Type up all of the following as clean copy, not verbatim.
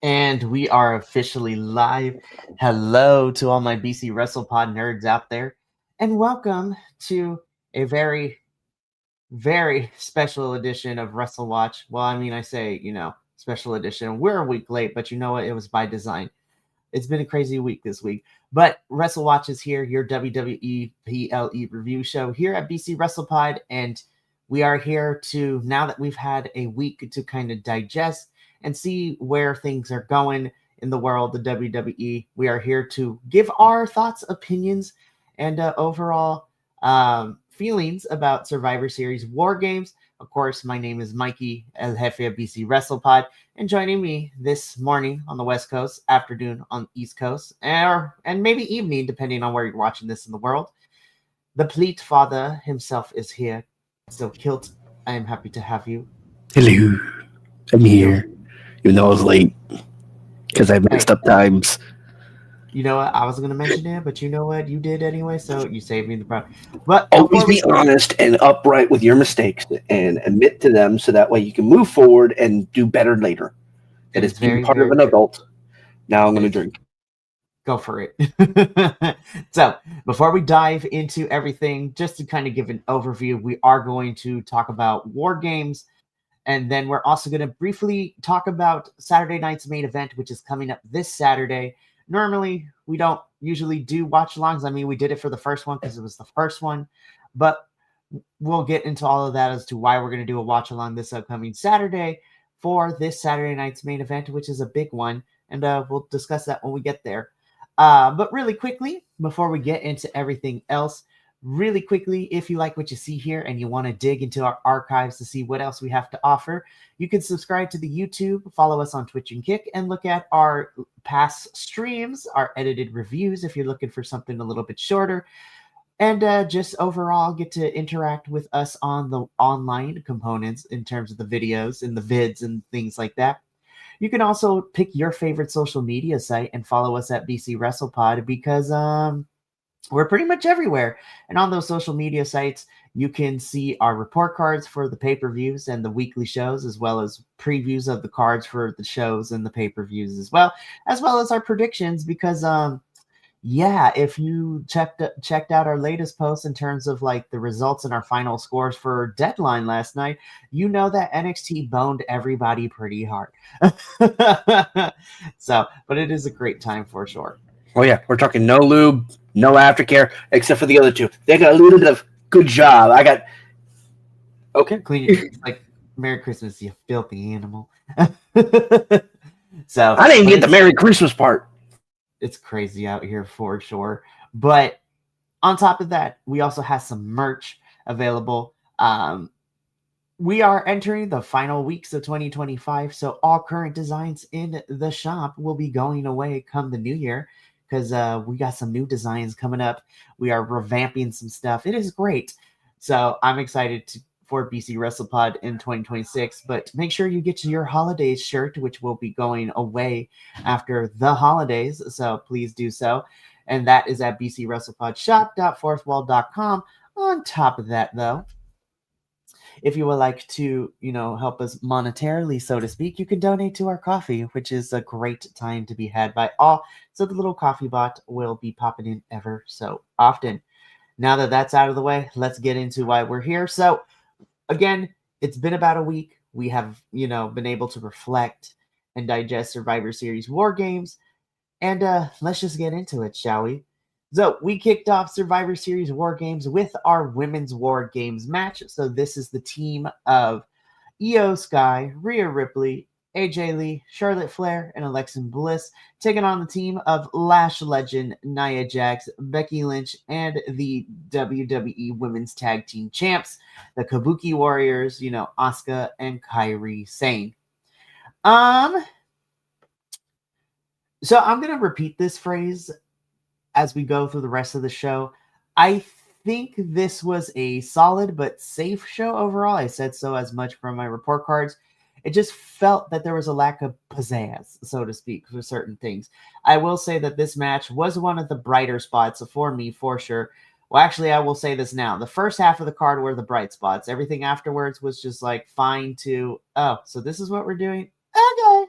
And we are officially live. Hello to all my BC WrestlePod nerds out there, and welcome to a very special edition of Wrestle Watch. Well, I mean, I say, special edition. We're a week late, but you know what? It was by design. It's been a crazy week this week. But Wrestle Watch is here, your WWE PLE review show here at BC WrestlePod, and we are here to, now that we've had a week to kind of digest and see where things are going in the world of WWE. We are here to give our thoughts, opinions, and overall feelings about Survivor Series War Games. Of course, my name is Mikey, El Jefe of BC WrestlePod, and joining me this morning on the West Coast, afternoon on the East Coast, and maybe evening, depending on where you're watching this in the world, the Pleat Father himself is here. So, Kilt, I am happy to have you. Hello, I'm here. Even though I was late because I messed up times. You know what? I was going to mention it, but you know what? You did anyway, so you saved me the problem. But always be honest and upright with your mistakes and admit to them so that way you can move forward and do better later. That is being part of an adult. Now I'm going to drink. Go for it. So, before we dive into everything, just to kind of give an overview, we are going to talk about War Games. And then we're also going to briefly talk about Saturday night's main event, which is coming up this Saturday. Normally, we don't usually do watch-alongs. I mean, we did it for the first one because it was the first one. But we'll get into all of that as to why we're going to do a watch-along this upcoming Saturday for this Saturday night's main event, which is a big one. And we'll discuss that when we get there. But really quickly, before we get into everything else, really quickly, if you like what you see here and you want to dig into our archives to see what else we have to offer, you can subscribe to the YouTube, follow us on Twitch and Kick, and look at our past streams, our edited reviews if you're looking for something a little bit shorter, and just overall get to interact with us on the online components in terms of the videos and the vids and things like that. You can also pick your favorite social media site and follow us at BC WrestlePod because we're pretty much everywhere. And on those social media sites, you can see our report cards for the pay-per-views and the weekly shows, as well as previews of the cards for the shows and the pay-per-views as well as our predictions. Because, if you checked out our latest post in terms of like the results and our final scores for Deadline last night, you know that NXT boned everybody pretty hard. But it is a great time for sure. Oh yeah, we're talking no lube, no aftercare, except for the other two. They got a little bit of good job. I got clean like Merry Christmas, you filthy animal. So I didn't get the Merry Christmas part. It's crazy out here for sure. But on top of that, we also have some merch available. We are entering the final weeks of 2025, so all current designs in the shop will be going away come the new year because we got some new designs coming up. We are revamping some stuff. It is great. So I'm excited for BC WrestlePod in 2026, but make sure you get your holidays shirt, which will be going away after the holidays. So please do so. And that is at bcwrestlepodshop.fourthwall.com. On top of that, though, if you would like to, help us monetarily, so to speak, you can donate to our coffee, which is a great time to be had by all. So the little coffee bot will be popping in ever so often. Now that that's out of the way, let's get into why we're here. So again, it's been about a week. We have, been able to reflect and digest Survivor Series War Games. And let's just get into it, shall we? So we kicked off Survivor Series War Games with our Women's War Games match. So this is the team of Io Sky, Rhea Ripley, AJ Lee, Charlotte Flair, and Alexa Bliss, taking on the team of Lash legend Nia Jax, Becky Lynch, and the WWE Women's Tag Team Champs, the Kabuki Warriors, Asuka and Kairi Sane. So I'm going to repeat this phrase as we go through the rest of the show. I think this was a solid but safe show overall. I said so as much from my report cards. It just felt that there was a lack of pizzazz, so to speak, for certain things. I will say that this match was one of the brighter spots for me, for sure. Well, actually, I will say this now. The first half of the card were the bright spots. Everything afterwards was just like fine to, oh, so this is what we're doing? Okay.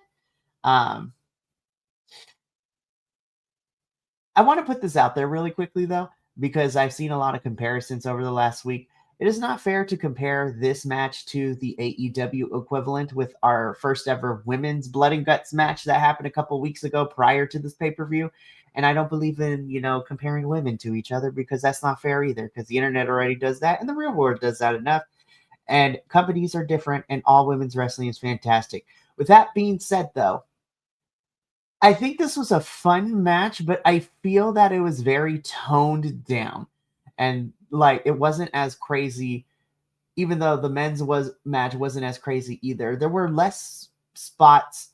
I want to put this out there really quickly, though, because I've seen a lot of comparisons over the last week. It is not fair to compare this match to the AEW equivalent with our first ever women's Blood and Guts match that happened a couple weeks ago prior to this pay-per-view. And I don't believe in, comparing women to each other because that's not fair either, because the internet already does that and the real world does that enough. And companies are different, and all women's wrestling is fantastic. With that being said, though, I think this was a fun match, but I feel that it was very toned down. And like it wasn't as crazy, even though the match wasn't as crazy either. There were less spots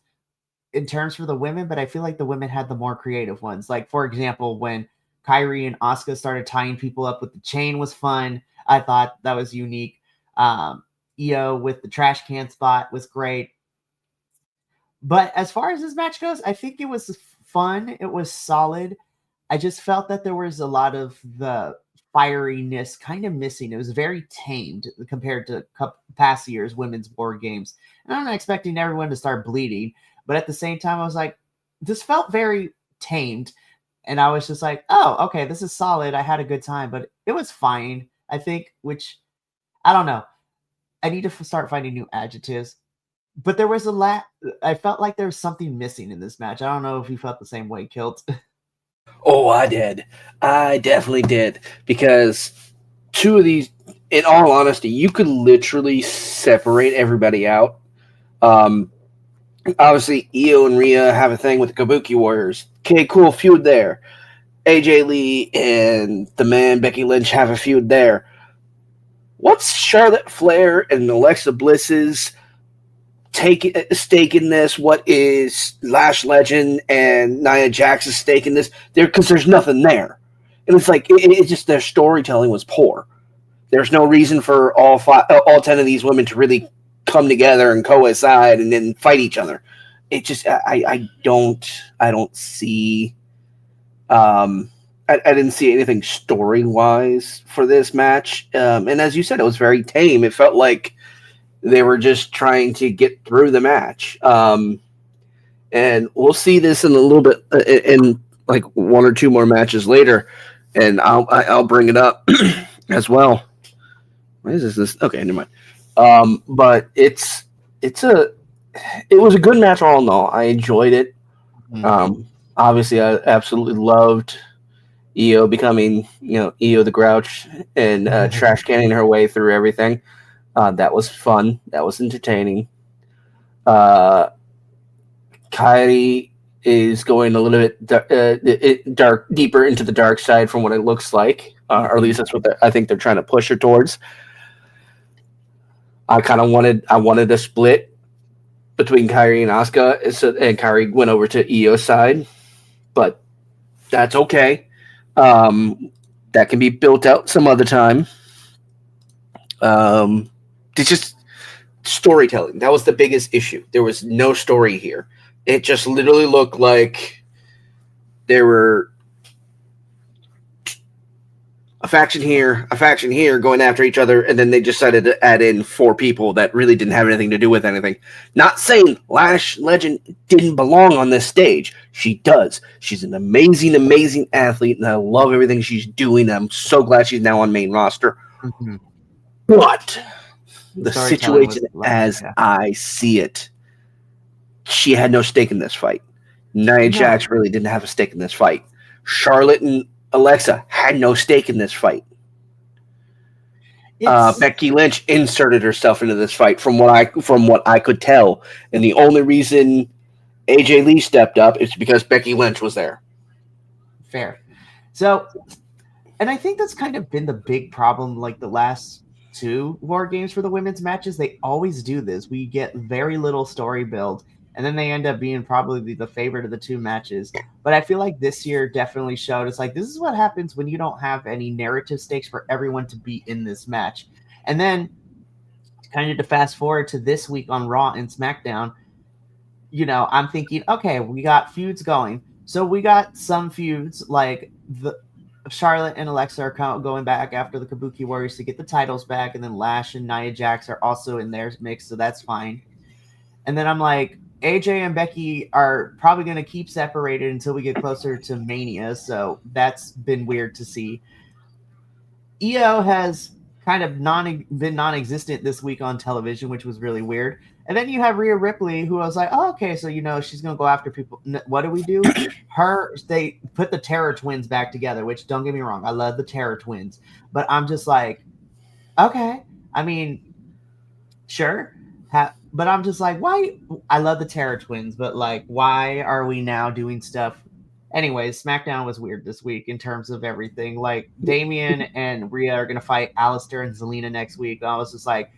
in terms for the women, but I feel like the women had the more creative ones. Like, for example, when Kyrie and Asuka started tying people up with the chain was fun. I thought that was unique. Io with the trash can spot was great. But as far as this match goes, I think it was fun. It was solid. I just felt that there was a lot of the fieriness kind of missing. It was very tamed compared to past years' women's war games. And I'm not expecting everyone to start bleeding, but at the same time, I was like, this felt very tamed. And I was just like, oh, okay, this is solid. I had a good time, but it was fine, I think, which I don't know. I need to start finding new adjectives. But there was I felt like there was something missing in this match. I don't know if you felt the same way, Kilt. Oh, I did. I definitely did. Because two of these, in all honesty, you could literally separate everybody out. Obviously, Io and Rhea have a thing with the Kabuki Warriors. Okay, cool, feud there. AJ Lee and the man Becky Lynch have a feud there. What's Charlotte Flair and Alexa Bliss's stake in this? What is Lash Legend and Nia Jax's stake in this? Because there's nothing there, and it's like it's just their storytelling was poor. There's no reason for all 10 of these women to really come together and coincide and then fight each other. It just I don't see. I didn't see anything story wise for this match, and as you said, it was very tame. It felt like they were just trying to get through the match. And we'll see this in a little bit in like one or two more matches later. And I'll bring it up as well. What is this? Okay, never mind. But it was a good match all in all. I enjoyed it. Mm-hmm. Obviously I absolutely loved Io becoming, Io the Grouch and trash canning her way through everything. That was fun. That was entertaining. Kyrie is going a little bit deeper into the dark side from what it looks like, or at least that's what I think they're trying to push her towards. I wanted a split between Kyrie and Asuka, and Kyrie went over to Io's side, but that's okay. That can be built out some other time. It's just storytelling. That was the biggest issue. There was no story here. It just literally looked like there were a faction here going after each other, and then they decided to add in 4 people that really didn't have anything to do with anything. Not saying Lash Legend didn't belong on this stage. She does. She's an amazing, amazing athlete, and I love everything she's doing. I'm so glad she's now on main roster. Mm-hmm. But the situation as I see it, she had no stake in this fight. Nia Jax really didn't have a stake in this fight. Charlotte and Alexa had no stake in this fight. Becky Lynch inserted herself into this fight from what I could tell, and the only reason AJ Lee stepped up is because Becky Lynch was there. Fair. So, and I think that's kind of been the big problem, like the last 2 war games for the women's matches. They always do this. We get very little story build, and then they end up being probably the favorite of the 2 matches. But I feel like this year definitely showed it's like this is what happens when you don't have any narrative stakes for everyone to be in this match. And then kind of to fast forward to this week on Raw and SmackDown, I'm thinking, okay, we got feuds going. So we got some feuds like the Charlotte and Alexa are going back after the Kabuki Warriors to get the titles back, and then Lash and Nia Jax are also in their mix, so that's fine. And then I'm like, AJ and Becky are probably going to keep separated until we get closer to Mania, so that's been weird to see. EO has kind of been non-existent this week on television, which was really weird. And then you have Rhea Ripley, who I was like, oh, okay, so she's gonna go after people. What do we do? They put the Terror Twins back together, which, don't get me wrong, I love the Terror Twins, but I'm just like, okay, I mean, sure, but I'm just like, why? I love the Terror Twins, but like, why are we now doing stuff? Anyways, SmackDown was weird this week in terms of everything. Like, Damian and Rhea are going to fight Alistair and Zelina next week. I was just like,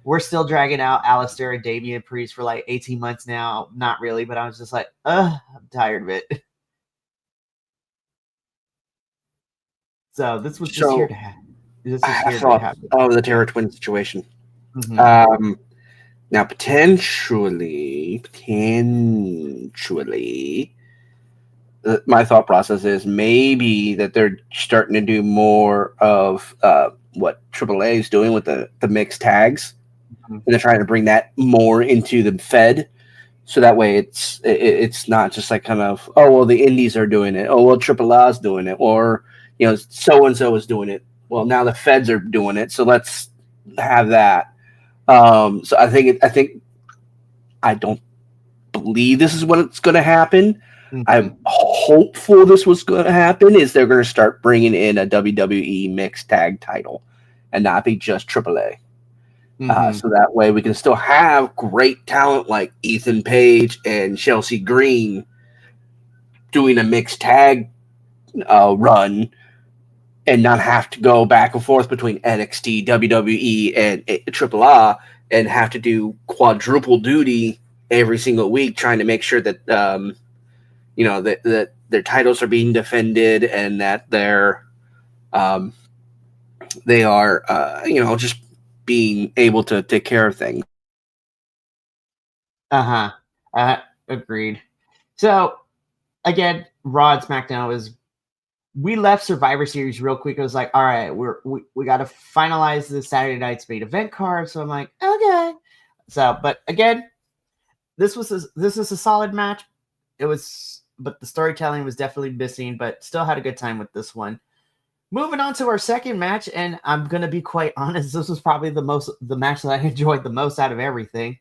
we're still dragging out Alistair and Damian Priest for like 18 months now. Not really, but I was just like, I'm tired of it. So this was just here to happen. This was here to happen. Oh, the Terror Twin situation. Mm-hmm. Now, potentially, my thought process is maybe that they're starting to do more of what AAA is doing with the mixed tags, and they're trying to bring that more into the Fed, so that way it's not just like kind of, oh well, the Indies are doing it, oh well, AAA is doing it, or so and so is doing it. Well, now the Feds are doing it, so let's have that. So I don't believe this is what's going to happen. Mm-hmm. I'm hopeful this was going to happen. Is they're going to start bringing in a WWE mixed tag title and not be just AAA. Mm-hmm. So that way we can still have great talent like Ethan Page and Chelsea Green doing a mixed tag run and not have to go back and forth between NXT, WWE, and AAA and have to do quadruple duty every single week trying to make sure that that their titles are being defended and that they are just being able to take care of things. Agreed. So again, Raw and SmackDown we left Survivor Series real quick. I was like, all right, we got to finalize the Saturday night's main event card. So I'm like, okay. So, but again, this is a solid match. But the storytelling was definitely missing, but still had a good time with this one. Moving on to our second match, and I'm going to be quite honest, this was probably the match that I enjoyed the most out of everything.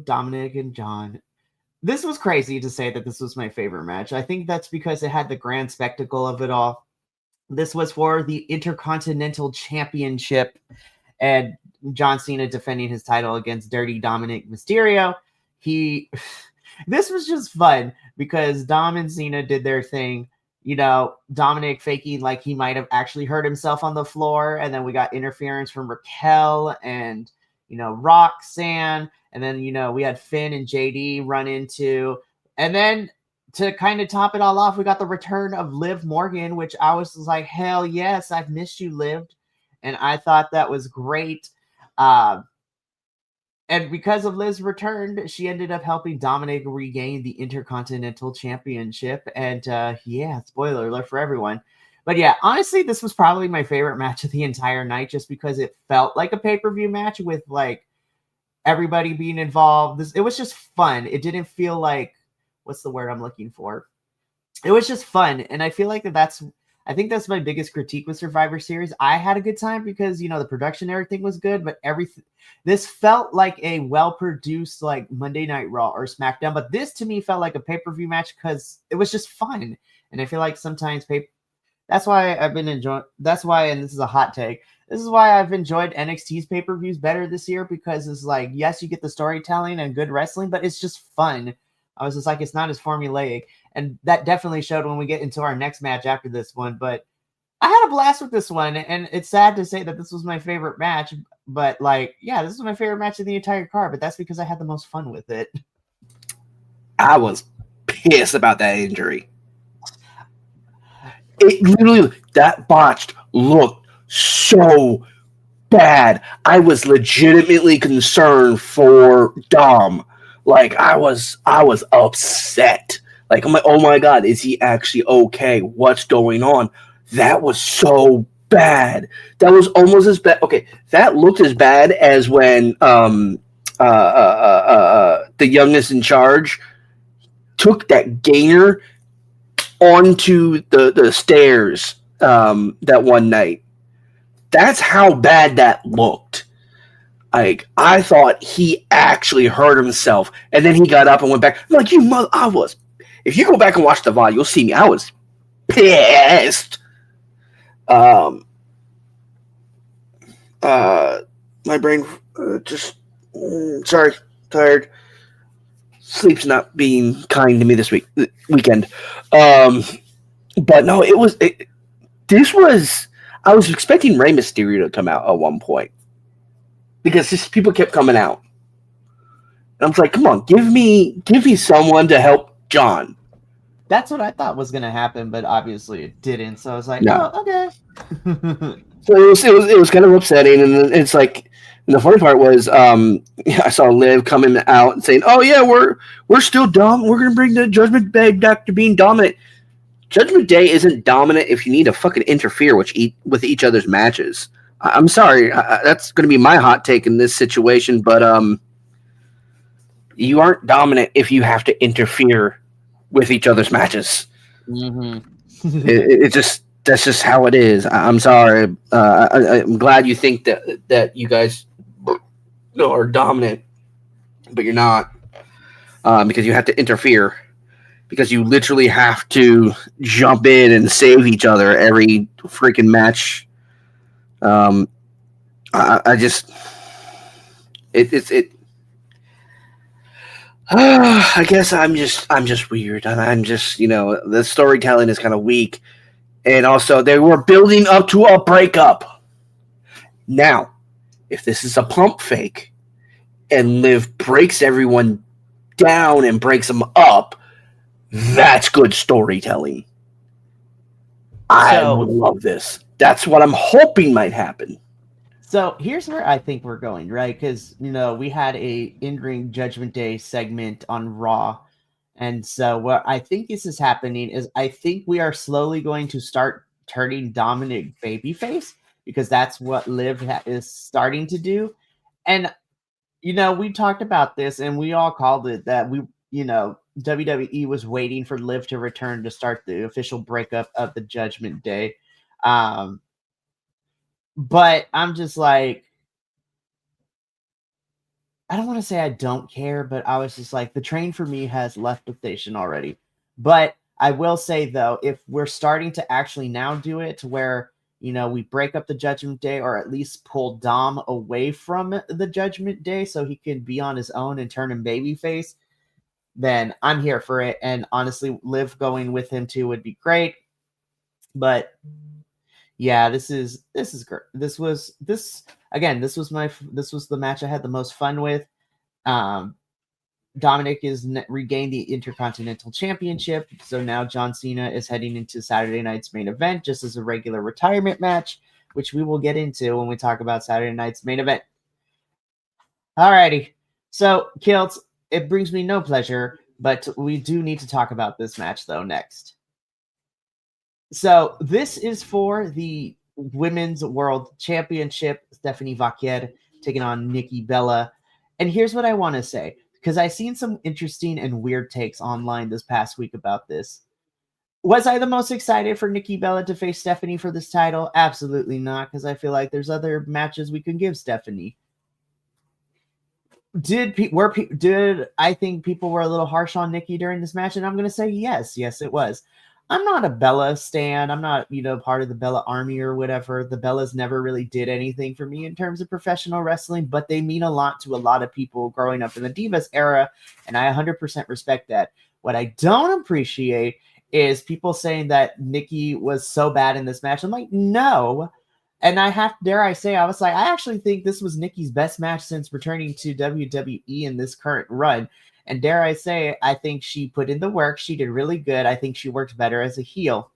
Dominic and John. This was crazy to say that this was my favorite match. I think that's because it had the grand spectacle of it all. This was for the Intercontinental Championship, and John Cena defending his title against Dirty Dominic Mysterio. This was just fun because Dom and Cena did their thing. Dominic faking like he might have actually hurt himself on the floor, and then we got interference from Raquel and Roxanne, and then we had Finn and JD run into, and then to kind of top it all off, we got the return of Liv Morgan, which I was like, hell yes, I've missed you, Liv, and I thought that was great. And because of Liv's return, she ended up helping Dominic regain the Intercontinental Championship. And spoiler alert for everyone. But yeah, honestly, this was probably my favorite match of the entire night just because it felt like a pay-per-view match with like everybody being involved. It was just fun. It didn't feel like, what's the word I'm looking for? It was just fun. And I feel like I think that's my biggest critique with Survivor Series. I had a good time because, the production, everything was good, but this felt like a well-produced like Monday Night Raw or SmackDown, but this to me felt like a pay-per-view match because it was just fun. And I feel like sometimes that's why I've been enjoying, and this is a hot take, this is why I've enjoyed NXT's pay-per-views better this year because it's like, yes, you get the storytelling and good wrestling, but it's just fun. I was just like, it's not as formulaic. And that definitely showed when we get into our next match after this one. But I had a blast with this one. And it's sad to say that this was my favorite match. But this is my favorite match of the entire card. But that's because I had the most fun with it. I was pissed about that injury. It literally, that botched looked so bad. I was legitimately concerned for Dom. Like, I was upset. Like, I'm like, oh my God, is he actually okay? What's going on? That was so bad. That was almost as bad. Okay, that looked as bad as when the youngest in charge took that gainer onto the stairs that one night. That's how bad that looked. Like, I thought he actually hurt himself, and then he got up and went back. I'm like, you mother! I was. If you go back and watch the VOD, you'll see me. I was pissed. My brain just sorry, tired. Sleep's not being kind to me this weekend. But no, this was. I was expecting Rey Mysterio to come out at one point because just people kept coming out, and I was like, "Come on, give me someone to help John." That's what I thought was going to happen, but obviously it didn't. So I was like, no. "Oh, okay." So it was kind of upsetting, and it's like, and the funny part was, I saw Liv coming out and saying, "Oh yeah, we're still dumb. We're going to bring the Judgment Day back to being dominant." Judgment Day isn't dominant if you need to fucking interfere with each other's matches. I'm sorry, that's going to be my hot take in this situation, but you aren't dominant if you have to interfere with each other's matches. Mm-hmm. That's just how it is. I'm sorry. I'm glad you think that you guys are dominant, but you're not, because you have to interfere. Because you literally have to jump in and save each other every freaking match. I guess I'm just weird. I'm just, the storytelling is kind of weak. And also, they were building up to a breakup. Now, if this is a pump fake and Liv breaks everyone down and breaks them up, that's good storytelling. I would love this. That's what I'm hoping might happen. So here's where I think we're going, right? Because, we had a in-ring Judgment Day segment on Raw. And so what I think is happening is I think we are slowly going to start turning Dominic babyface, because that's what Liv is starting to do. And, we talked about this and we all called it that WWE was waiting for Liv to return to start the official breakup of the Judgment Day. But I'm just like, I don't want to say I don't care, but I was just like, the train for me has left the station already. But I will say, though, if we're starting to actually now do it to where, we break up the Judgment Day, or at least pull Dom away from the Judgment Day so he can be on his own and turn him babyface, then I'm here for it. And honestly, Liv going with him too would be great. But yeah, this is great. This was the match I had the most fun with. Dominic is regained the Intercontinental Championship, so now John Cena is heading into Saturday night's main event just as a regular retirement match, which we will get into when we talk about Saturday night's main event. Alrighty, so Kilts, it brings me no pleasure, but we do need to talk about this match though next. So this is for the Women's World Championship. Stephanie Vaquer taking on Nikki Bella. And here's what I want to say, because I've seen some interesting and weird takes online this past week about this. Was I the most excited for Nikki Bella to face Stephanie for this title? Absolutely not, because I feel like there's other matches we can give Stephanie. Did I think people were a little harsh on Nikki during this match? And I'm going to say yes, it was. I'm not a Bella stan. I'm not, part of the Bella army or whatever. The Bellas never really did anything for me in terms of professional wrestling, but they mean a lot to a lot of people growing up in the Divas era, and I 100% respect that. What I don't appreciate is people saying that Nikki was so bad in this match. I'm like, no. And I was like, I actually think this was Nikki's best match since returning to WWE in this current run. And dare I say, I think she put in the work. She did really good. I think she worked better as a heel.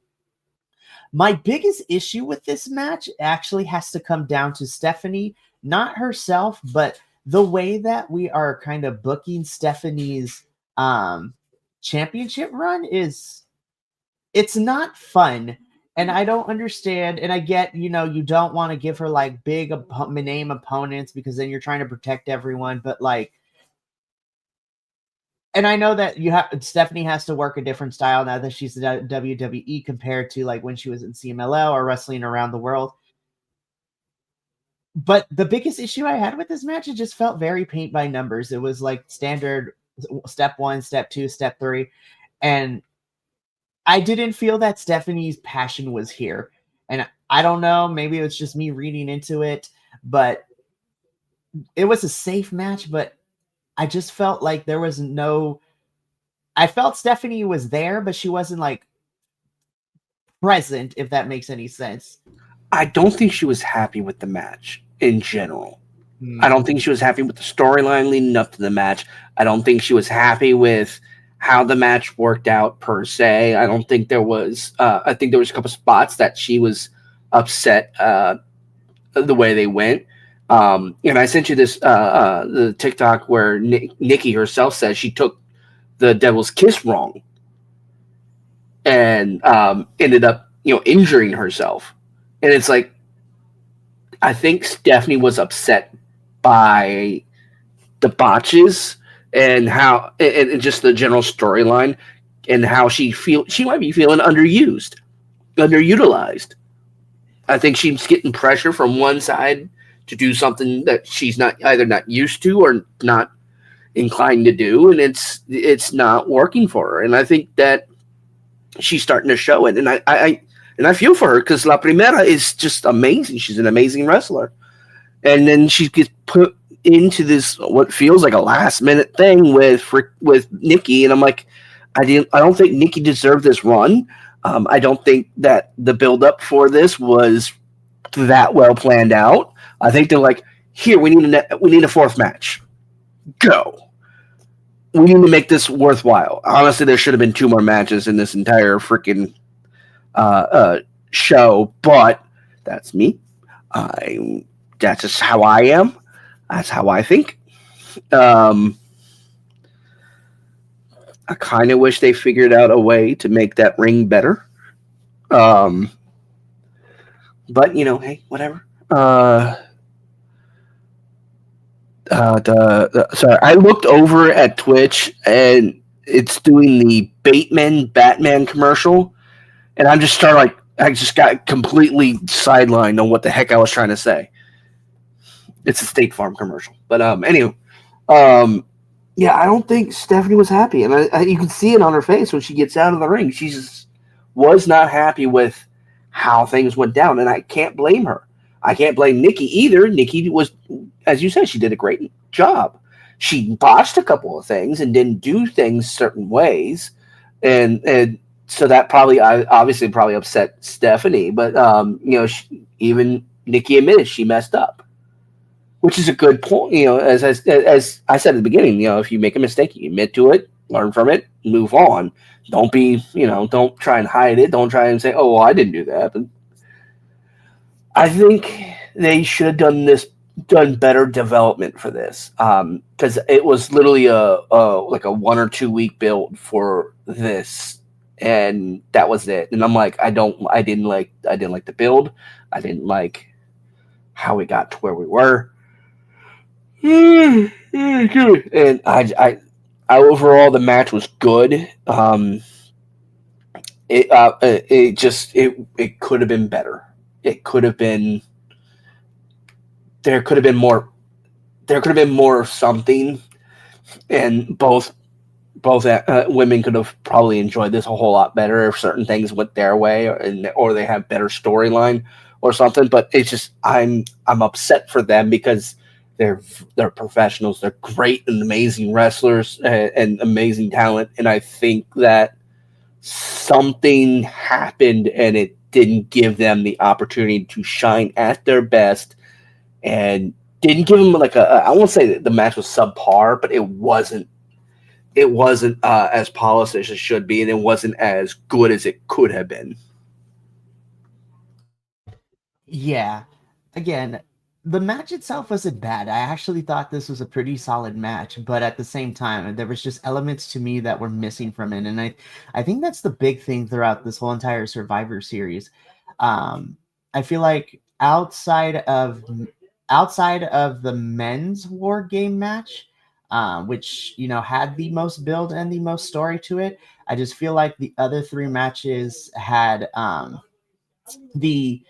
My biggest issue with this match actually has to come down to Stephanie, not herself, but the way that we are kind of booking Stephanie's championship run it's not fun. And I don't understand, and I get, you don't want to give her like big name opponents because then you're trying to protect everyone, but like, and I know that Stephanie has to work a different style now that she's in WWE compared to like when she was in CMLL or wrestling around the world. But the biggest issue I had with this match, it just felt very paint by numbers. It was like standard step 1, step 2, step 3, and I didn't feel that Stephanie's passion was here. And I don't know, maybe it was just me reading into it, but it was a safe match, but I just felt like there was I felt Stephanie was there, but she wasn't like present, if that makes any sense. I don't think she was happy with the match in general. I don't think she was happy with the storyline leading up to the match. I don't think she was happy with how the match worked out per se. I don't think there was. I think there was a couple spots that she was upset the way they went. And I sent you this the TikTok where Nikki herself says she took the Devil's Kiss wrong and ended up injuring herself. And it's like, I think Stephanie was upset by the botches and how, and just the general storyline and how she might be feeling underutilized. I think she's getting pressure from one side to do something that she's either not used to or not inclined to do, and it's not working for her. And I think that she's starting to show it. And I feel for her because La Primera is just amazing. She's an amazing wrestler. And then she gets put into this what feels like a last minute thing with Nikki, and I'm like, I don't think Nikki deserved this run. I don't think that the build up for this was that well planned out. I think they're like, here, we need a fourth match. Go. We need to make this worthwhile. Honestly, there should have been 2 more matches in this entire freaking show, but that's me. That's just how I am. That's how I think. I kind of wish they figured out a way to make that ring better. But hey, whatever. Sorry, I looked over at Twitch and it's doing the Batman commercial, and I just got completely sidelined on what the heck I was trying to say. It's a State Farm commercial, but anyway, yeah, I don't think Stephanie was happy, and you can see it on her face when she gets out of the ring. She just was not happy with how things went down, and I can't blame her. I can't blame Nikki either. Nikki was, as you said, she did a great job. She botched a couple of things and didn't do things certain ways, and so that probably upset Stephanie. But even Nikki admitted she messed up, which is a good point. As I said at the beginning, if you make a mistake, you admit to it, learn from it, move on. Don't don't try and hide it. Don't try and say, "Oh, well, I didn't do that." But I think they should have done better development for this, because it was literally like a 1 or 2 week build for this, and that was it. And I'm like, I didn't like the build. I didn't like how we got to where we were. And I overall, the match was good. It could have been better. It could have been. There could have been more. There could have been more of something, and both women could have probably enjoyed this a whole lot better if certain things went their way, or they have better storyline or something. But it's just I'm upset for them because they're professionals. They're great and amazing wrestlers and amazing talent, and I think that something happened and it didn't give them the opportunity to shine at their best, and didn't give them I won't say that the match was subpar, but it wasn't as polished as it should be, and it wasn't as good as it could have been. Yeah. Again, the match itself wasn't bad. I actually thought this was a pretty solid match, but at the same time, there was just elements to me that were missing from it, and I think that's the big thing throughout this whole entire Survivor series. I feel like outside of the men's war game match, which had the most build and the most story to it, I just feel like the other three matches had the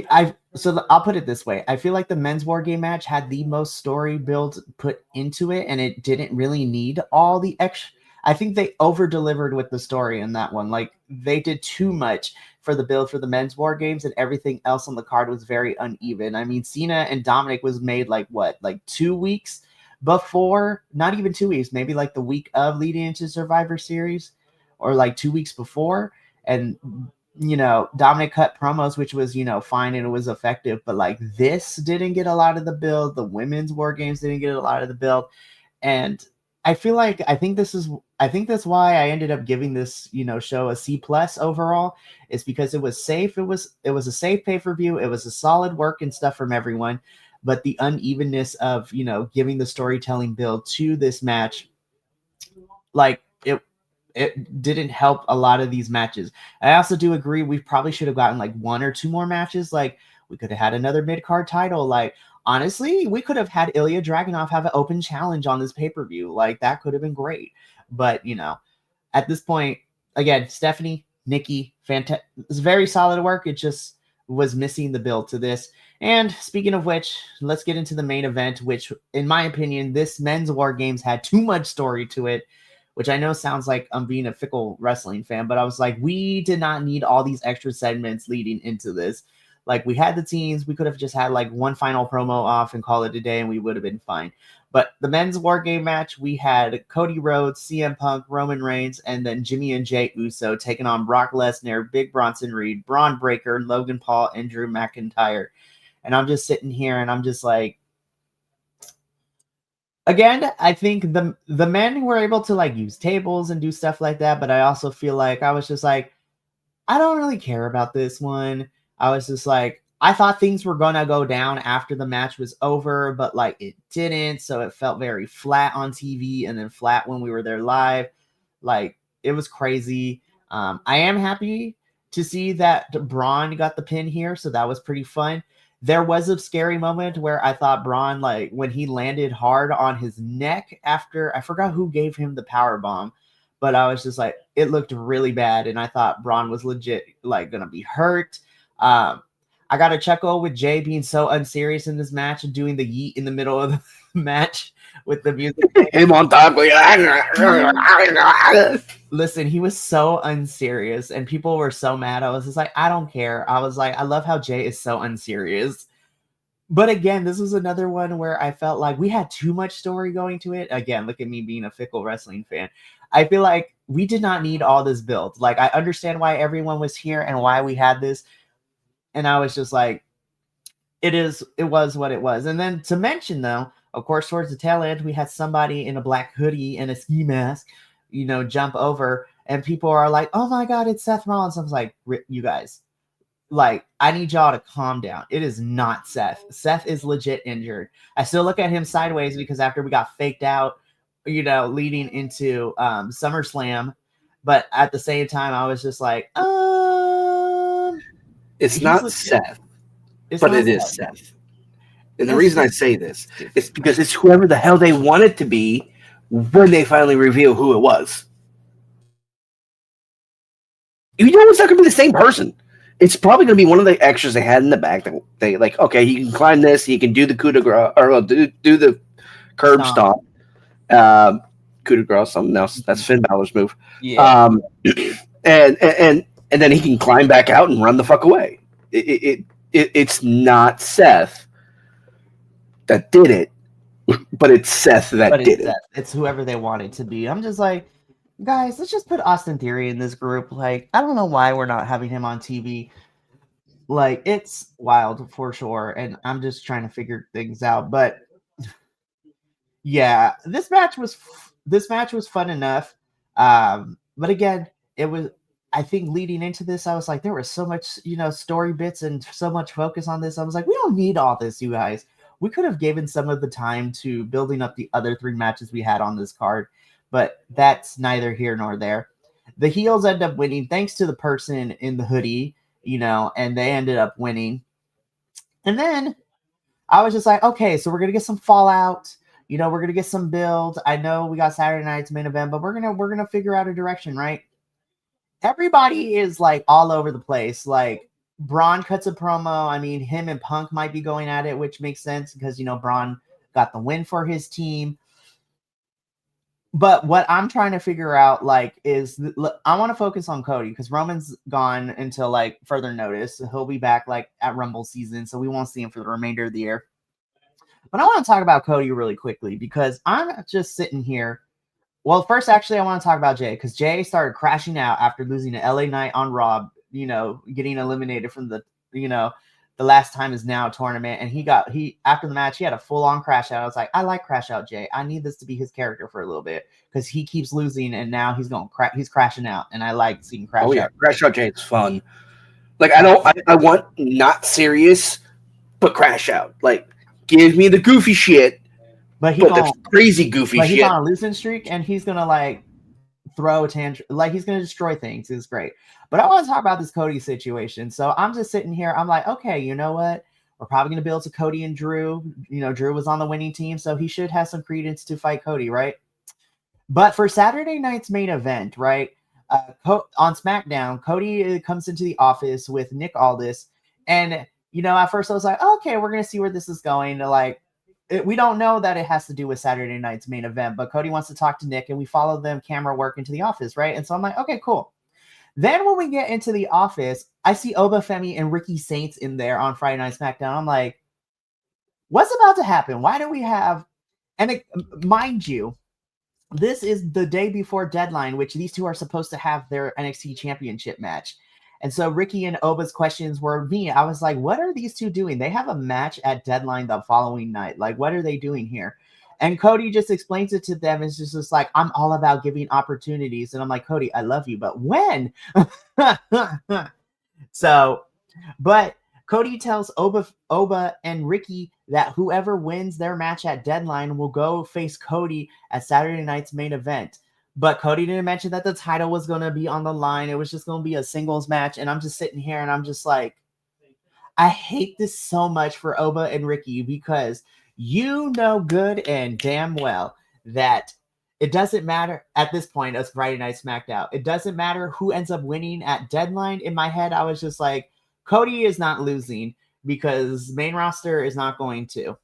I'll put it this way. I feel like the men's war game match had the most story build put into it, and it didn't really need all the extra. I think they over delivered with the story in that one. Like, they did too much for the build for the men's war games, and everything else on the card was very uneven. I mean, Cena and Dominic was made like 2 weeks before, not even 2 weeks, maybe like the week of leading into Survivor Series, or like 2 weeks before. And Dominic cut promos, which was, fine, and it was effective, but like, this didn't get a lot of the build. The women's war games didn't get a lot of the build. And I think that's why I ended up giving this, show a C+ overall. It's because it was safe. It was a safe pay-per-view. It was a solid work and stuff from everyone, but the unevenness of, giving the storytelling build to this match, like, it didn't help a lot of these matches. I also do agree we probably should have gotten like one or two more matches. Like, we could have had another mid-card title. Like, honestly, we could have had Ilya Dragunov have an open challenge on this pay-per-view. Like, that could have been great. But, at this point, again, Stephanie, Nikki, fantastic. It's very solid work. It just was missing the build to this. And speaking of which, let's get into the main event, which, in my opinion, this men's war games had too much story to it, which I know sounds like I'm being a fickle wrestling fan, but I was like, we did not need all these extra segments leading into this. Like, we had the teams, we could have just had like one final promo off and call it a day, and we would have been fine. But the men's war game match, we had Cody Rhodes, CM Punk, Roman Reigns, and then Jimmy and Jay Uso taking on Brock Lesnar, Big Bronson Reed, Braun Breaker, Logan Paul, and Drew McIntyre. And I'm just sitting here and I'm just like, again, I think the men were able to like use tables and do stuff like that, but I also feel like I was just like, I don't really care about this one. I was just like, I thought things were gonna go down after the match was over, but like, it didn't, so it felt very flat on TV and then flat when we were there live. Like, it was crazy. I am happy to see that Braun got the pin here, so that was pretty fun. There was a scary moment where I thought Braun, like, when he landed hard on his neck after, I forgot who gave him the power bomb, but I was just like, it looked really bad, and I thought Braun was legit, like, gonna be hurt. I got a chuckle with Jay being so unserious in this match and doing the yeet in the middle of the match with the music. Him on top. Listen, he was so unserious, and people were so mad. I was just like, I don't care. I was like, I love how Jay is so unserious. But again, this was another one where I felt like we had too much story going to it. Again, look at me being a fickle wrestling fan. I feel like we did not need all this build. Like, I understand why everyone was here and why we had this. And I was just like, it was what it was. And then to mention, though, of course, towards the tail end, we had somebody in a black hoodie and a ski mask, jump over, and people are like, oh my God, it's Seth Rollins. I was like, you guys, like, I need y'all to calm down. It is not Seth. Seth is legit injured. I still look at him sideways because after we got faked out, leading into SummerSlam, but at the same time, I was just like, it's not Seth, but it is Seth. And the reason I say this is because it's whoever the hell they want it to be when they finally reveal who it was. You know it's not going to be the same person. It's probably going to be one of the extras they had in the back that they like, okay, he can climb this, he can do the coup de grace, or do the curb stomp. Coup de grace, something else. That's Finn Balor's move. Yeah. And then he can climb back out and run the fuck away. It's not Seth that did it, but it's Seth that did it. It's whoever they want it to be. I'm just like, guys, let's just put Austin Theory in this group. Like, I don't know why we're not having him on TV. Like, it's wild for sure, and I'm just trying to figure things out. But yeah, this match was fun enough. But again, it was I think leading into this, I was like, there was so much, story bits and so much focus on this. I was like, we don't need all this, you guys. We could have given some of the time to building up the other 3 matches we had on this card, but that's neither here nor there. The heels end up winning thanks to the person in the hoodie, and they ended up winning. And then I was just like, okay, so we're going to get some fallout. We're going to get some build. I know we got Saturday night's main event, but we're going to figure out a direction, right? Everybody is like all over the place. Like Braun cuts a promo. I mean, him and Punk might be going at it, which makes sense because, Braun got the win for his team. But what I'm trying to figure out, is I want to focus on Cody because Roman's gone until further notice. He'll be back at Rumble season, so we won't see him for the remainder of the year. But I want to talk about Cody really quickly because I'm just sitting here. Well, first, actually, I want to talk about Jay because Jay started crashing out after losing to LA Knight on Raw, getting eliminated from the last time is now tournament. And after the match, he had a full on crash out. I was like, I like crash out Jay. I need this to be his character for a little bit because he keeps losing and now he's crashing out. And I like seeing crash out. Oh yeah, crash out Jay is fun. I want not serious, but crash out. Give me the goofy shit. But the crazy goofy shit. He's on a losing streak, and he's gonna throw a tantrum. He's gonna destroy things. It's great. But I want to talk about this Cody situation. So I'm just sitting here. I'm like, okay, you know what? We're probably gonna build to Cody and Drew. Drew was on the winning team, so he should have some credence to fight Cody, right? But for Saturday night's main event, right? On SmackDown, Cody comes into the office with Nick Aldis, and at first I was like, okay, we're gonna see where this is going. We don't know that it has to do with Saturday night's main event, but Cody wants to talk to Nick and we follow them camera work into the office, right? And so I'm like, okay, cool. Then when we get into the office, I see Oba Femi and Ricky Saints in there on Friday Night SmackDown. I'm like, what's about to happen? Why do we have, mind you, this is the day before Deadline, which these two are supposed to have their NXT championship match. And so Ricky and Oba's questions were me. I was like, what are these two doing? They have a match at Deadline the following night. What are they doing here? And Cody just explains it to them. It's just like, I'm all about giving opportunities. And I'm like, Cody, I love you, but when? But Cody tells Oba and Ricky that whoever wins their match at Deadline will go face Cody at Saturday night's main event. But Cody didn't mention that the title was going to be on the line. It was just going to be a singles match. And I'm just sitting here and I'm just like, I hate this so much for Oba and Ricky because good and damn well that it doesn't matter at this point as Friday Night SmackDown. It doesn't matter who ends up winning at Deadline. In my head, I was just like, Cody is not losing because main roster is not going to.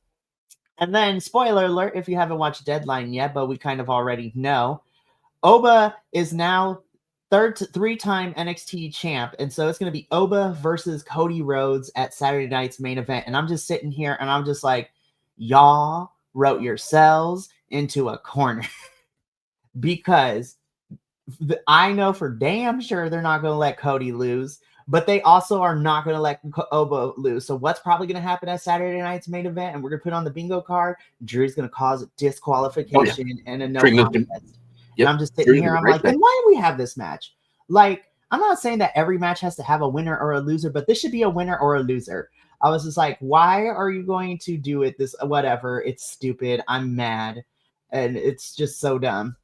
And then, spoiler alert, if you haven't watched Deadline yet, but we kind of already know, Oba is now three-time NXT champ, and so it's going to be Oba versus Cody Rhodes at Saturday night's main event. And I'm just sitting here, and I'm just like, y'all wrote yourselves into a corner because I know for damn sure they're not going to let Cody lose, but they also are not going to let Oba lose. So what's probably going to happen at Saturday night's main event, and we're going to put on the bingo card, Drew's going to cause disqualification and a no contest. Yep. And I'm just sitting here. I'm like, then why do we have this match? I'm not saying that every match has to have a winner or a loser, but this should be a winner or a loser. I was just like, why are you going to do it? This, whatever. It's stupid. I'm mad. And it's just so dumb.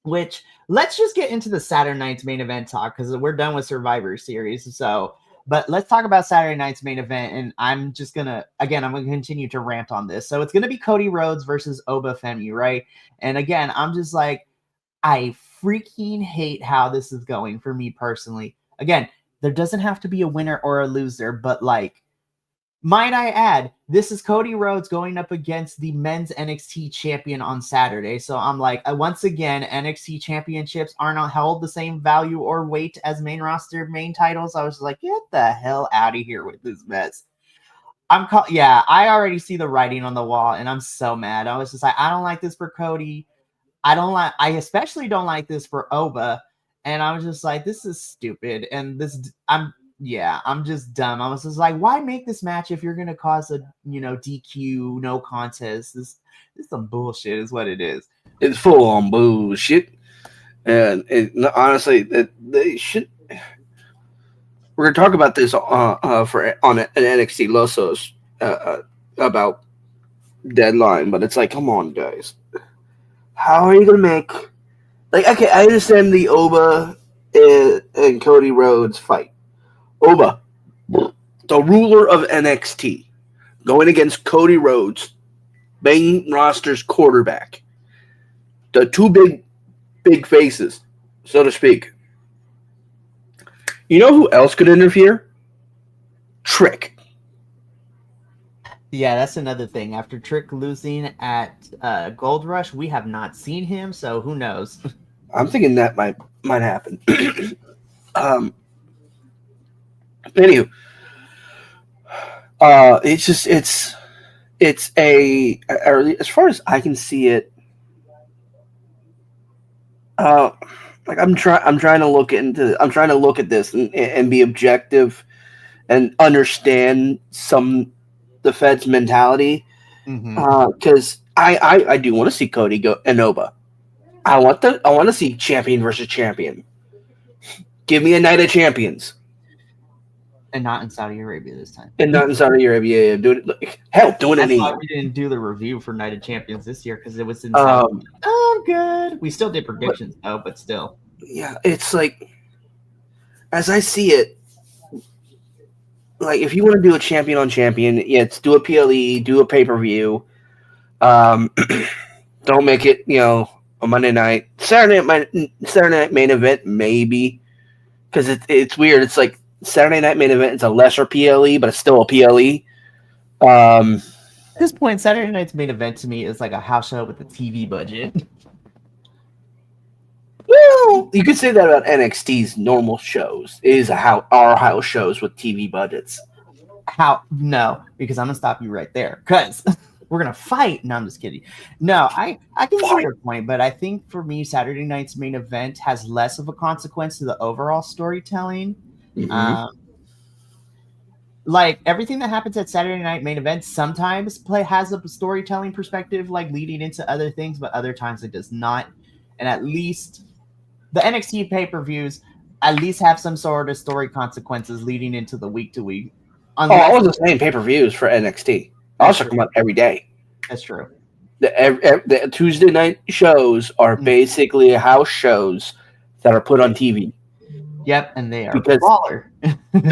Which, let's just get into the Saturday night's main event talk because we're done with Survivor Series. But let's talk about Saturday night's main event. And I'm going to continue to rant on this. So it's going to be Cody Rhodes versus Oba Femi, right? And again, I'm just like, I freaking hate how this is going for me personally. Again, there doesn't have to be a winner or a loser, but might I add, this is Cody Rhodes going up against the men's NXT champion on Saturday. So I'm like, once again, NXT championships are not held the same value or weight as main roster main titles. I was just like, get the hell out of here with this mess. I already see the writing on the wall and I'm so mad. I was just like, I don't like this for Cody. I especially don't like this for Oba. And I was just like, this is stupid. And I'm just dumb. I was just like, why make this match if you're going to cause a, DQ, no contest? This is some bullshit is what it is. It's full on bullshit. And honestly, they should, we're gonna talk about this on an NXT Losos about deadline, but it's like, come on, guys, how are you gonna make okay? I understand the Oba and Cody Rhodes fight. Oba, the ruler of NXT, going against Cody Rhodes, main roster's quarterback. The two big faces, so to speak. You know who else could interfere? Trick. Yeah, that's another thing. After Trick losing at Gold Rush, we have not seen him, so who knows? I'm thinking that might happen. Anywho, it's a, as far as I can see it. I'm trying to look at this and be objective and understand the Fed's mentality, because I do want to see Cody go and Oba. I want to see champion versus champion. Give me a night of champions, and not in Saudi Arabia this time. And not in Saudi Arabia. Do it in That's England. why we didn't do the review for Night of Champions this year, because it was in Saudi. Oh, good. We still did predictions though, but still. Yeah, it's like, as I see it, like if you want to do a champion on champion, yeah, it's do a PLE, do a pay-per-view. Don't make it, a Monday night, Saturday night main event, maybe, because it's weird. It's like Saturday night main event. It's a lesser PLE, but it's still a PLE. At this point, Saturday night's main event to me is like a house show with a TV budget. Well, you could say that about NXT's normal shows. Our house shows with TV budgets. No, because I'm gonna stop you right there, because we're gonna fight. No, I'm just kidding. No, I can see your point, but I think for me, Saturday night's main event has less of a consequence to the overall storytelling. Like everything that happens at Saturday night main event sometimes has a storytelling perspective, like leading into other things, but other times it does not. And at least the NXT pay-per-views at least have some sort of story consequences leading into the week to week. All the same pay-per-views for NXT. I'll check them out every day. That's true. The Tuesday night shows are basically house shows that are put on TV. Yep, and they are baller.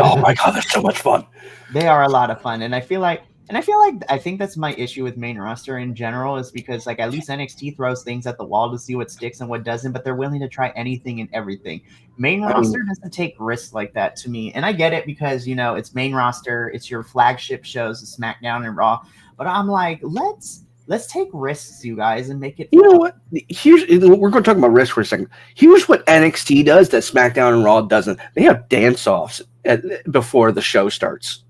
Oh my god, they're so much fun. They are a lot of fun, and I think that's my issue with main roster in general, is because like at least NXT throws things at the wall to see what sticks and what doesn't, but they're willing to try anything and everything. Main roster doesn't take risks like that to me, and I get it because it's main roster, it's your flagship shows, the SmackDown and Raw. But I'm like, let's take risks, you guys, and make it. You know what? We're going to talk about risks for a second. Here's what NXT does that SmackDown and Raw doesn't. They have dance-offs before the show starts.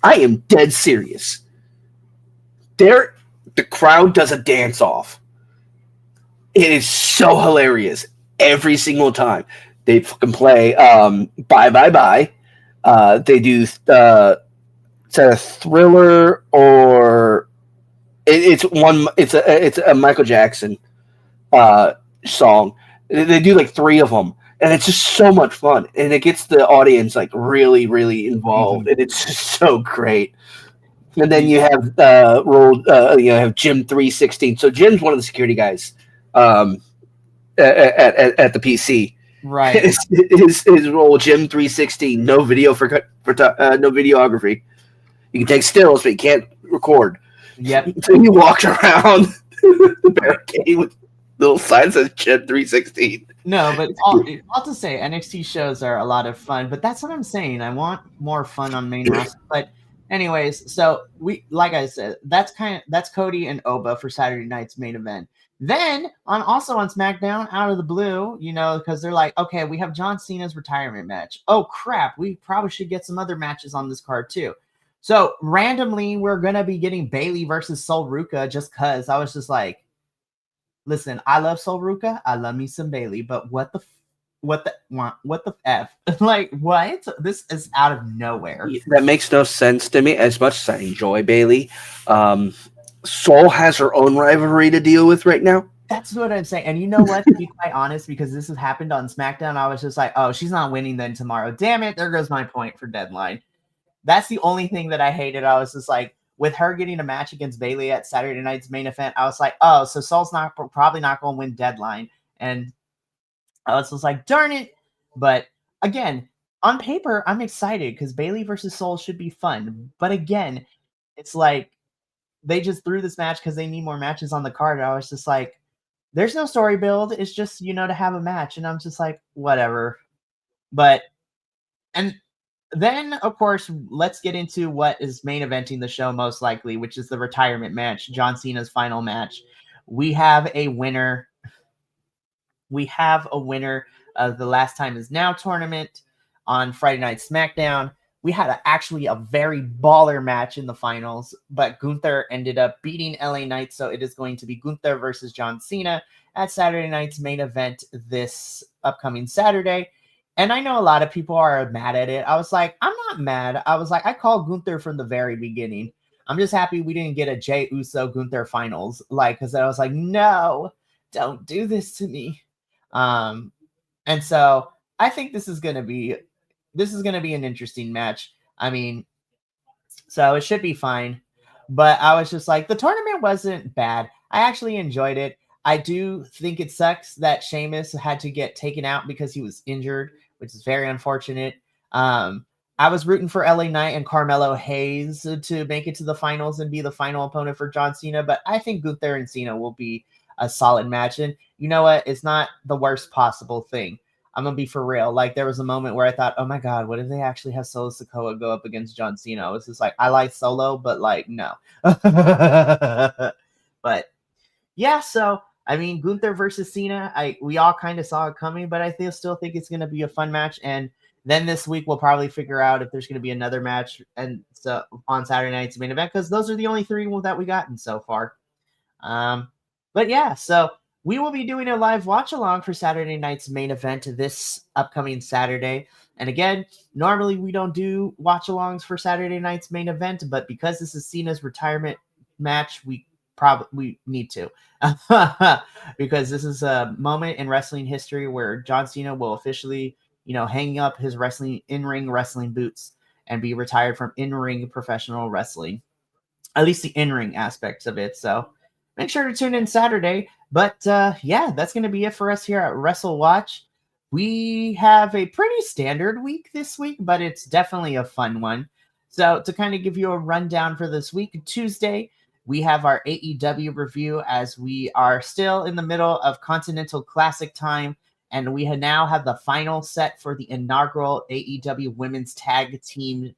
I am dead serious. The crowd does a dance-off. It is so hilarious every single time. They fucking play Bye Bye Bye. They do it's a Thriller, or it's a Michael Jackson song. They do like 3 of them, and it's just so much fun, and it gets the audience like really, really involved, and it's just so great. And then you have have Jim 316. So Jim's one of the security guys at the PC. Right. His role, Jim 316. No video for no videography. You can take stills, but you can't record. Yep. So he walks around the barricade with little signs that says Jim 316. No, but I'll just say NXT shows are a lot of fun, but that's what I'm saying. I want more fun on main roster. But anyways, so like I said, that's Cody and Oba for Saturday night's main event. Then on SmackDown, out of the blue, because they're like, okay, we have John Cena's retirement match. Oh crap, we probably should get some other matches on this card too. So randomly, we're gonna be getting Bayley versus Sol Ruca, just cause I was just like, listen, I love Sol Ruca, I love me some Bayley, but what the F? Like, what? This is out of nowhere. That makes no sense to me. As much as I enjoy Bayley, Sol has her own rivalry to deal with right now. That's what I'm saying. And you know what? To be quite honest, because this has happened on SmackDown, I was just like, oh, she's not winning then tomorrow. Damn it. There goes my point for Deadline. That's the only thing that I hated. I was just like, with her getting a match against Bayley at Saturday night's main event, I was like, oh, so Soul's probably not going to win Deadline. And I was just like, darn it. But again, on paper, I'm excited because Bayley versus Soul should be fun. But again, it's like they just threw this match because they need more matches on the card. I was just like, there's no story build. It's just, to have a match. And I'm just like, whatever. But, and then, of course, let's get into what is main eventing the show most likely, which is the retirement match, John Cena's final match. We have a winner. We have a winner of the Last Time Is Now tournament on Friday Night SmackDown. We had actually a very baller match in the finals, but Gunther ended up beating LA Knight, so it is going to be Gunther versus John Cena at Saturday night's main event this upcoming Saturday. And I know a lot of people are mad at it. I was like, I'm not mad. I was like, I called Gunther from the very beginning. I'm just happy we didn't get a Jey Uso Gunther finals, because I was like, no, don't do this to me. And so I think this is going to be an interesting match. I mean, so it should be fine. But I was just like, the tournament wasn't bad. I actually enjoyed it. I do think it sucks that Sheamus had to get taken out because he was injured, which is very unfortunate. I was rooting for LA Knight and Carmelo Hayes to make it to the finals and be the final opponent for John Cena, but I think Gunther and Cena will be a solid match. And you know what? It's not the worst possible thing. I'm going to be for real. Like, there was a moment where I thought, oh my God, what if they actually have Solo Sikoa go up against John Cena? It's just like, I like Solo, but like, no. But yeah, so I mean, Gunther versus Cena, we all kind of saw it coming, but I still think it's going to be a fun match. And then this week we'll probably figure out if there's going to be another match and so on Saturday night's main event, because those are the only three that we gotten so far. But yeah, so we will be doing a live watch along for Saturday night's main event this upcoming Saturday. And again, normally we don't do watch alongs for Saturday night's main event, but because this is Cena's retirement match, we need to, because this is a moment in wrestling history where John Cena will officially, hang up his in-ring wrestling boots and be retired from in-ring professional wrestling, at least the in-ring aspects of it. So make sure to tune in Saturday. But yeah, that's going to be it for us here at Wrestle Watch. We have a pretty standard week this week, but it's definitely a fun one. So to kind of give you a rundown for this week, Tuesday, we have our AEW review as we are still in the middle of Continental Classic time, and we now have the final set for the inaugural AEW Women's Tag Team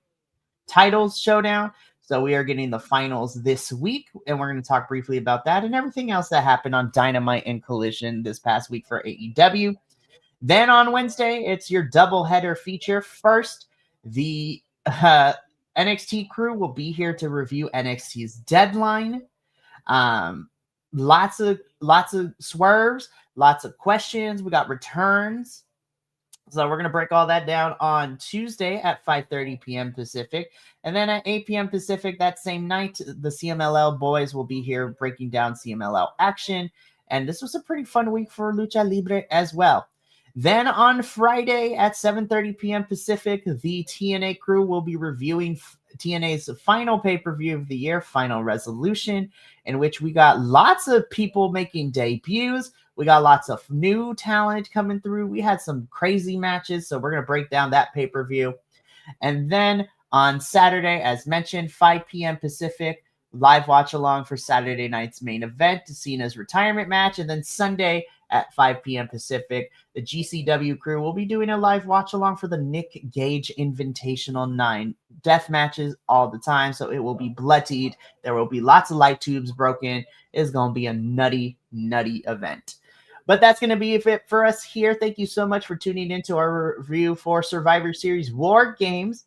Titles Showdown. So we are getting the finals this week, and we're going to talk briefly about that and everything else that happened on Dynamite and Collision this past week for AEW. Then on Wednesday, it's your doubleheader feature. First, the NXT crew will be here to review NXT's Deadline. Lots of swerves, lots of questions. We got returns. So we're going to break all that down on Tuesday at 5:30 p.m. Pacific. And then at 8 p.m. Pacific that same night, the CMLL boys will be here breaking down CMLL action. And this was a pretty fun week for Lucha Libre as well. Then on Friday at 7:30 p.m. Pacific, the TNA crew will be reviewing TNA's final pay-per-view of the year, Final Resolution, in which we got lots of people making debuts. We got lots of new talent coming through. We had some crazy matches, so we're going to break down that pay-per-view. And then on Saturday, as mentioned, 5 p.m. Pacific, live watch along for Saturday night's main event, Cena's retirement match. And then Sunday at 5 p.m. Pacific, the GCW crew will be doing a live watch along for the Nick Gage Invitational 9 death matches all the time. So it will be bloodied. There will be lots of light tubes broken. It's going to be a nutty event. But that's going to be it for us here. Thank you so much for tuning into our review for Survivor Series War Games.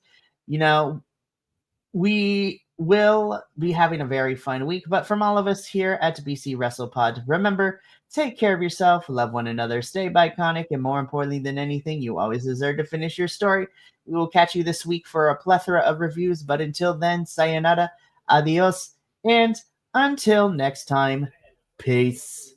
We will be having a very fun week. But from all of us here at BC WrestlePod, remember, take care of yourself, love one another, stay Bi-Conic, and more importantly than anything, you always deserve to finish your story. We will catch you this week for a plethora of reviews. But until then, sayonara, adios, and until next time, peace.